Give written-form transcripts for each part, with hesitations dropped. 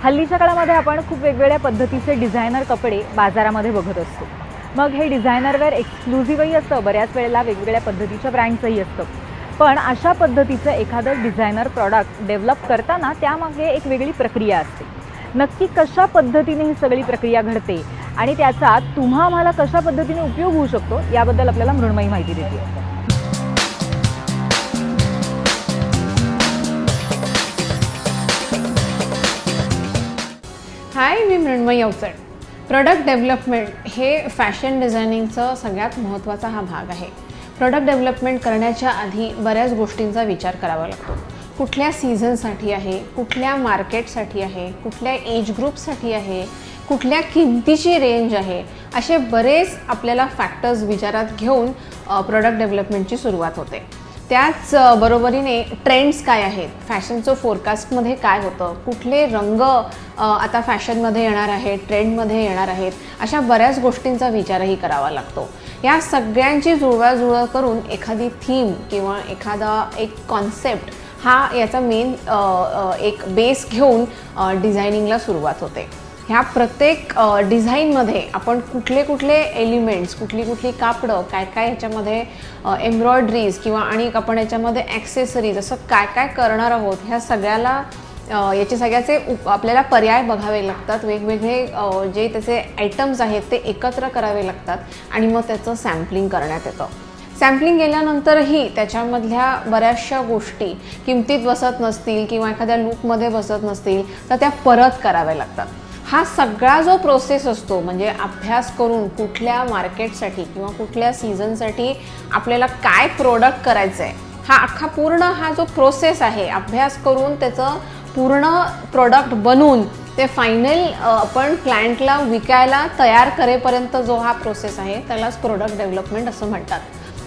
हल्लीच्या काळामध्ये आपण खूप वेगवेगळ्या पद्धतीचे डिझायनर कपडे बाजारामध्ये बघत असतो। मग हे डिझायनर वेअर एक्सक्लुझिव्हही असतं, बऱ्याच वेळेला वेगवेगळ्या पद्धतीच्या ब्रँड्सही असतं। पण अशा पद्धतीचं एखादं डिझायनर प्रॉडक्ट डेव्हलप करताना त्यामागे एक वेगळी प्रक्रिया असते। नक्की कशा पद्धतीने ही सगळी प्रक्रिया घडते आणि त्याचा तुम्हा आम्हाला कशा पद्धतीने उपयोग होऊ शकतो याबद्दल आपल्याला मृण्मयी माहिती देते। हाय, मी मृण्मयी अवचट। प्रोडक्ट डेव्हलपमेंट हे फॅशन डिझायनिंगचा सगळ्यात महत्त्वाचा हा भाग आहे। प्रोडक्ट डेव्हलपमेंट करण्याच्या आधी बऱ्याच गोष्टींचा विचार करावा लागतो। कुठल्या सीझनसाठी आहे, कुठल्या मार्केटसाठी आहे, कुठल्या एज ग्रुपसाठी आहे, कुठल्या किमतीची रेंज आहे, असे बरेच आपल्याला फॅक्टर्स विचारात घेऊन प्रोडक्ट डेव्हलपमेंटची सुरुवात होते। त्याच बरोबरीने ट्रेंड्स काय आहेत, फॅशनचं फोरकास्टमध्ये काय होतं, कुठले रंग आता फॅशनमध्ये येणार आहेत, ट्रेंडमध्ये येणार आहेत, अशा बऱ्याच गोष्टींचा विचारही करावा लागतो। या सगळ्यांची जुळवाजुळव करून एखादी थीम किंवा एखादा एक कॉन्सेप्ट हा याचा मेन एक बेस घेऊन डिझायनिंगला सुरुवात होते। ह्या प्रत्येक डिझाईनमध्ये आपण कुठले कुठले एलिमेंट्स, कुठली कापडं, काय काय ह्याच्यामध्ये एम्ब्रॉयडरीज किंवा आणि आपण याच्यामध्ये ॲक्सेसरीज असं काय काय करणार आहोत, ह्या सगळ्याला याचे सगळ्याचे आपल्याला पर्याय बघावे लागतात। वेगवेगळे जे त्याचे आयटम्स आहेत ते एकत्र करावे लागतात आणि मग त्याचं सॅम्पलिंग करण्यात येतं। सॅम्पलिंग केल्यानंतरही त्याच्यामधल्या बऱ्याचशा गोष्टी किमतीत बसत नसतील किंवा एखाद्या लूकमध्ये बसत नसतील तर त्या परत कराव्या लागतात। हा सगळा जो प्रोसेस असतो, म्हणजे अभ्यास करून कुठल्या मार्केटसाठी किंवा कुठल्या सीझनसाठी आपल्याला काय प्रोडक्ट करायचं आहे, हा अख्खा पूर्ण हा जो प्रोसेस आहे, अभ्यास करून त्याचं पूर्ण प्रोडक्ट बनवून ते फायनल आपण क्लायंटला विकायला तयार करेपर्यंत जो हा प्रोसेस आहे त्यालाच प्रोडक्ट डेव्हलपमेंट असं म्हणतात।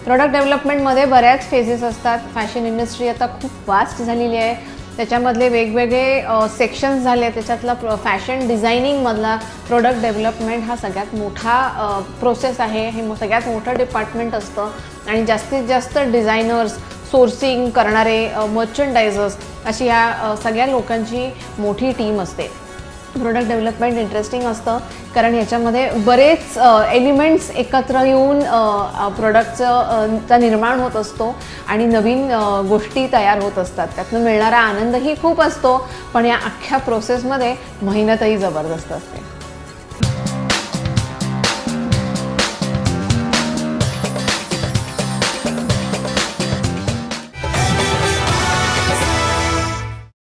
प्रोडक्ट डेव्हलपमेंटमध्ये बऱ्याच फेजेस असतात। फॅशन इंडस्ट्री आता खूप वास्ट झालेली आहे, त्याच्यामधले वेगवेगळे सेक्शन्स झाले। त्याच्यातला फॅशन डिझायनिंगमधला प्रोडक्ट डेव्हलपमेंट हा सगळ्यात मोठा प्रोसेस आहे, हे सगळ्यात मोठं डिपार्टमेंट असतं आणि जास्तीत जास्त डिझायनर्स, सोर्सिंग करणारे, मर्चंडायझर्स अशी या सगळ्या लोकांची मोठी टीम असते। प्रोडक्ट डेव्हलपमेंट इंटरेस्टिंग असतं कारण ह्याच्यामध्ये बरेच एलिमेंट्स एकत्र येऊन प्रोडक्टचा निर्माण होत असतो आणि नवीन गोष्टी तयार होत असतात। त्यातून मिळणारा आनंदही खूप असतो, पण या अख्ख्या प्रोसेसमध्ये मेहनतही जबरदस्त असते।